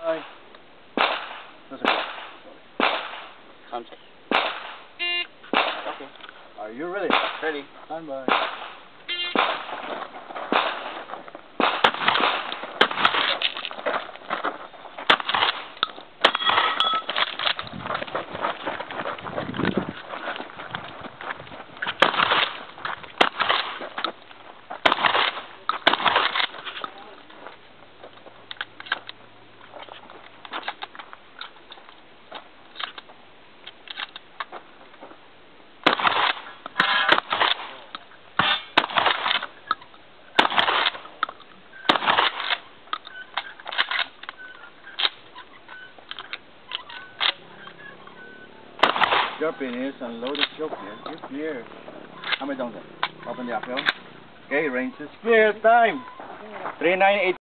Bye. That's okay. Sound check. Okay. Are you ready? Ready. Stand by. Your finish and load the choke here. Give clear. How many downs? Open the uphill. Okay, range is clear. Time. 398.